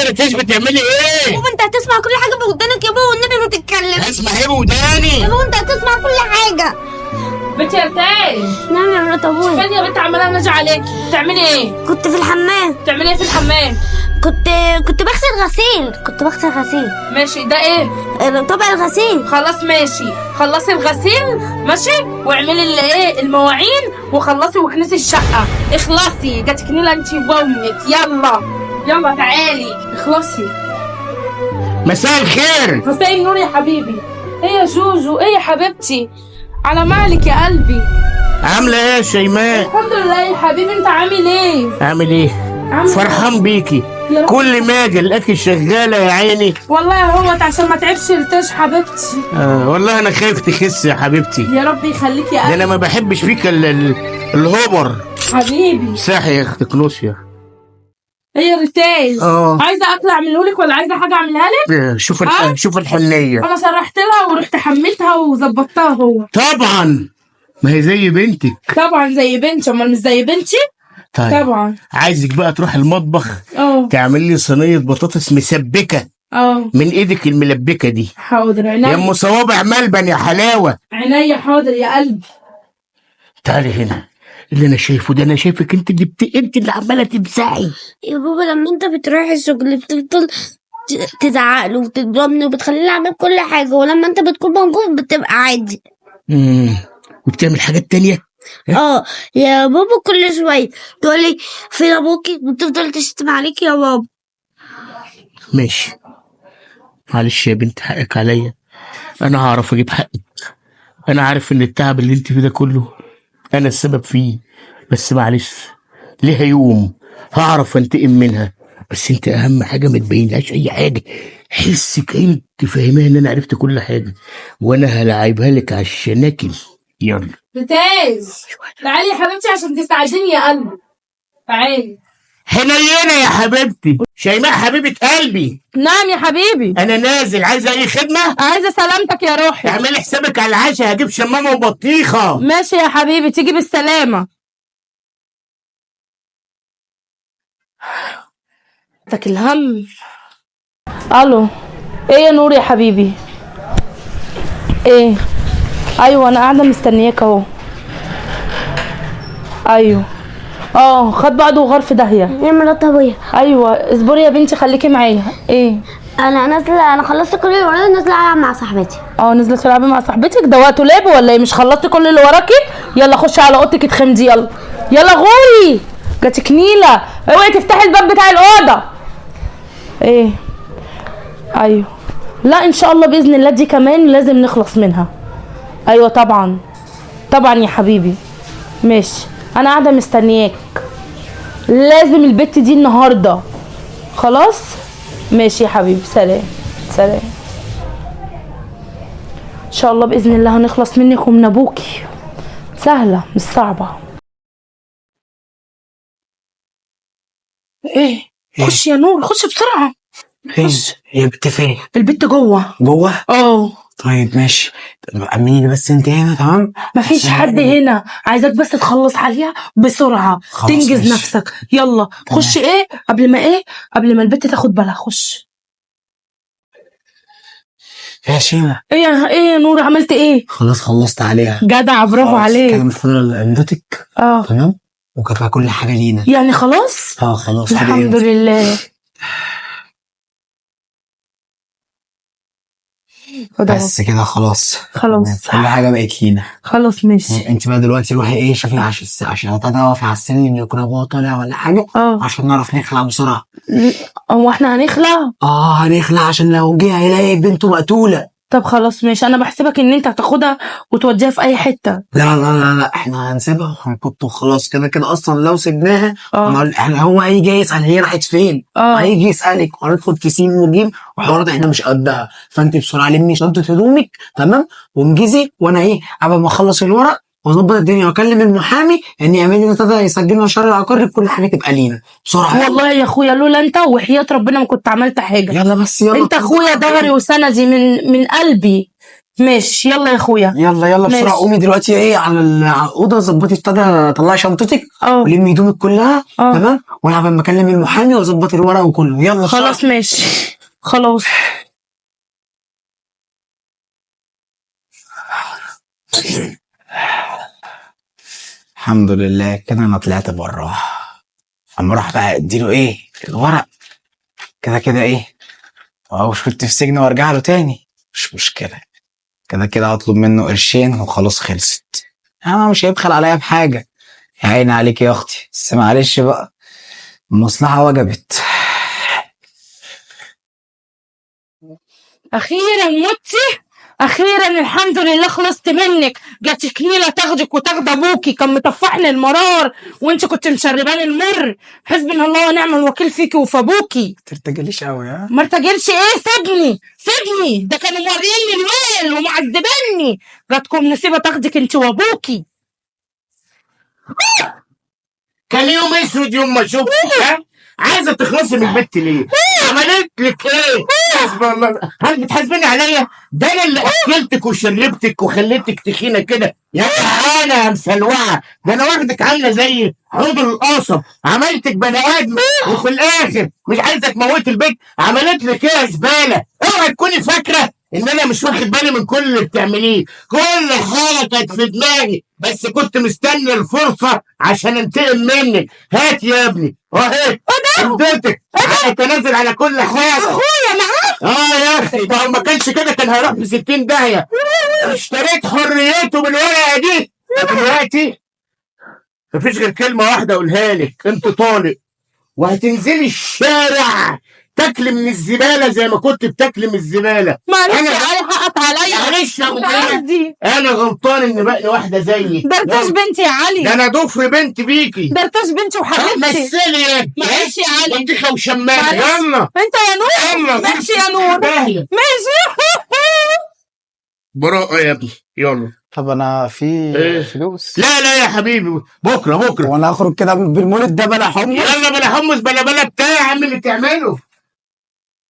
يا ريتاش بتعملي ايه؟ بابا انت هتسمع كل حاجه بودانك يا بابا، والنبي ما تتكلم. اسمع ايه بوداني؟ يا بابا انت هتسمع كل حاجه. بنتي يا ريتاج. نعم يا مرات ابويا. فين يا بنت عماله نجي عليك؟ بتعملي ايه؟ كنت في الحمام. بتعملي ايه في الحمام؟ كنت بغسل غسيل. ماشي، ده ايه؟ طبق الغسيل. خلاص ماشي، خلصي الغسيل ماشي، واعملي ايه المواعين، وخلصي واكنسي الشقه. اخلصي، جاتك نيله انت وامك. يلا تعالي اخلصي. مساء الخير. مساء النور يا حبيبي. ايه يا جوجو، ايه يا حبيبتي، على مالك يا قلبي؟ عامله ايه يا شيماء؟ الحمد لله يا حبيبي، انت عامل ايه؟ عامل ايه؟ فرحان بيكي. يا رب. كل ما اجي الاقي شغاله يا عيني. والله هو عشان ما تعبش رتاش حبيبتي. والله انا خايف تخس يا حبيبتي. يا رب يخليك يا ده قلبي. انا ما بحبش فيك الهوبر. حبيبي. صحي يا اختي كنوسيا. ايه يا ريتاج؟ عايزه اكل اعمله لك ولا عايزه حاجه اعملها لك؟ شوف الحنيه. انا سرحت لها ورحت حملتها وظبطتها هو. طبعا ما هي زي بنتك. طبعا زي بنتي، امال مش زي بنتي؟ طيب طبعا. عايزك بقى تروح المطبخ تعمل لي صينيه بطاطس مسبكه من ايدك الملبكه دي. حاضر يا عينيا. ام صوابع ملبن يا حلاوه. عينيا حاضر يا قلبي. تعالي هنا. اللي انا شايفه ده، انا شايفك انت اللي عماله تمسحي. يا بابا لما انت بتروح الشغل بتفضل تزعق له وتضربني وبتخليني اعمل كل حاجه، ولما انت بتكون موجود بتبقى عادي. وبتعمل حاجات تانية. يا بابا كل شويه تقولي فين ابوكي وتفضل تشتم عليك يا بابا. ماشي معلش يا بنت، حقك عليا. انا هعرف اجيب حقك. انا عارف ان التعب اللي انت فيه ده كله انا السبب فيه، بس معلش ليها يوم هعرف انتقم منها. بس انت اهم حاجه ما تبينلهاش اي حاجه. حسك انت فاهمها ان انا عرفت كل حاجه، وانا هلاعبها لك على الشناكل. يلا ريتاج تعالي يا حبيبتي عشان تساعديني يا قلبي. تعالي. حنينه يا حبيبتي. شيماء حبيبه قلبي. نعم يا حبيبي. انا نازل. عايزه اي خدمه؟ عايزه سلامتك يا روحي. اعملي حسابك على العشاء، هجيب شمامه وبطيخه. ماشي يا حبيبي، تيجي بالسلامه. تك الهم. الو. ايه يا نور يا حبيبي؟ ايه؟ ايوه انا قاعده مستنياك اهو. ايوه خد بعضه وغار في داهيه. يا مرات ابويا. ايوه اصبري يا بنتي خليكي معايا. ايه؟ انا نازله، انا خلصت كل اللي ورايا، نازله العب مع صاحبتي. نزلت تلعبي مع صاحبتك؟ ده وقته لعب ولا ايه؟ مش خلصتي كل اللي وراكي؟ يلا خشي على اوضتك اتخمدي. يلا غوري، جاتك نيله. اوعي تفتحي الباب بتاع الاوضه. ايه؟ ايوه لا ان شاء الله باذن الله دي كمان لازم نخلص منها. ايوه طبعا يا حبيبي. ماشي انا قاعده مستنياك. لازم البت دي النهارده. خلاص ماشي يا حبيبي. سلام. ان شاء الله باذن الله هنخلص منك ومن ابوكي. سهله مش صعبه. ايه؟ خش يا نور، خش بسرعه. خش. هي البت فين؟ البت جوه. طيب ماشي. امنيني بس انت هنا تمام؟ مفيش حد هنا، عايزاك بس تخلص عليها بسرعه، تنجز ماشي. نفسك. يلا خش. قبل ما البت تاخد بالها. خش. يا شيماء. ايه يا نور عملت ايه؟ خلاص خلصت عليها. جدع برافو عليك. كان المفروض عندتك تمام، وكانت كل حاجه لينا يعني خلاص. خلاص الحمد لله. بس كده خلاص كل حاجه بقت لينا. خلاص ماشي. انت بقى دلوقتي روحي شوفي عشان اقفي على السلم يكون ابوها طالع ولا حاجه عشان نعرف نخلع بسرعه. هو احنا هنخلع؟ هنخلع عشان لو جه هيلاقي بنته مقتوله. طب خلاص ماشي، انا بحسبك ان انت هتاخدها وتوديها في اي حته. لا احنا هنسيبها وهنحطه خلاص. كده اصلا لو سيبناها هو هيجي يسال هي راحت فين. هيجي يسالك وهندخل في سين وجيم وحوارات احنا مش قدها. فانت بسرعه لمي شنطه هدومك تمام وانجزي، وانا قبل ما اخلص الورق واظبط الدنيا واكلم المحامي ان يعمل لنا يسجلنا شهر العقاري، كل حاجه تبقى لينا بسرعه. والله يا اخويا لولا انت وحياة ربنا ما كنت عملت حاجه. يلا بس يلا. انت اخويا ظهري وسندي من قلبي. ماشي يلا يا اخويا. يلا بسرعه ماشي. قومي دلوقتي ايه على الاوضه، ظبطي ابتدى طلعي شنطتك ولمي هدومك كلها. تمام، وانا قبل ما اكلم المحامي واظبط الورق وكله. يلا خلاص بسرعة. ماشي خلاص. الحمد لله كده انا طلعت بره. اما اروح بقى اديله ايه الورق كده ايه، او كنت في سجن وارجع له تاني مش مشكله، كده هطلب منه قرشين وخلاص خلصت. انا مش هيبخل عليا بحاجه. يا عيني عليك يا اختي، بس معلش بقى المصلحه وجبت. اخيرا متي، اخيرا الحمد لله خلصت منك. جات كنيله تاخدك وتاخد ابوكي، كان مطفحني المرار وانت كنت مشرباني المر. حسبنا الله ونعم الوكيل فيكي وفي ابوكي. ترتجليش قوي ها؟ ما ارتجلش ايه، سجني ده كانوا موريني الويل ومعذبني. جاتكم نصيبه تاخدك انت وابوكي. كان يوم اسود يوم ما شفتك. ها عايزه تخلصي من البت ليه؟ عملت لك ايه؟ حسب الله. هل بتحاسبني عليا؟ ده انا اللي اكلتك وشربتك وخليتك تخينه كده يا جعانه يا مسلوعه. ده انا واخدك عامله زي حوض القصب، عملتك بني ادم وفي الاخر مش عايزه تموتي البيت. عملت لك ايه يا زباله؟ اوعي تكوني فاكره ان انا مش واخد بالي من كل اللي بتعمليه. كل حاجه كانت في دماغي، بس كنت مستني الفرصه عشان انتقم منك. هات يا ابني اهي اديتك تنزل على كل حاجه. اخويا معاك. يا اخي ده ما كانش كده كان هيروح في 60 داهيه. اشتريت حريته بالورقه دي. دلوقتي مفيش غير كلمه واحده اقولها لك، انت طالق وهتنزلي الشارع تاكلي من الزباله زي ما كنت بتاكلي من الزباله. معلش يا علي حقك عليا. معلش يا ابو مش قصدي. انا غلطان ان بقى واحده زيك. ده ارتاش بنتي يا علي. ده انا ضفر بنت بيكي. ده ارتاش بنتي وحبيبتي. مثلي يا معلش يا علي. وانتخه وشمامه. معلش. يلا انت يا نور. يلا ماشي يا نور. داهية. ماشي. براءة يا ابني يلا. طب انا في إيه؟ فلوس. لا يا حبيبي بكره وانا اخرج كده بالمولد ده بلا حمص. يلا بلا حمص بلا بتاع يا عم اللي تعمله.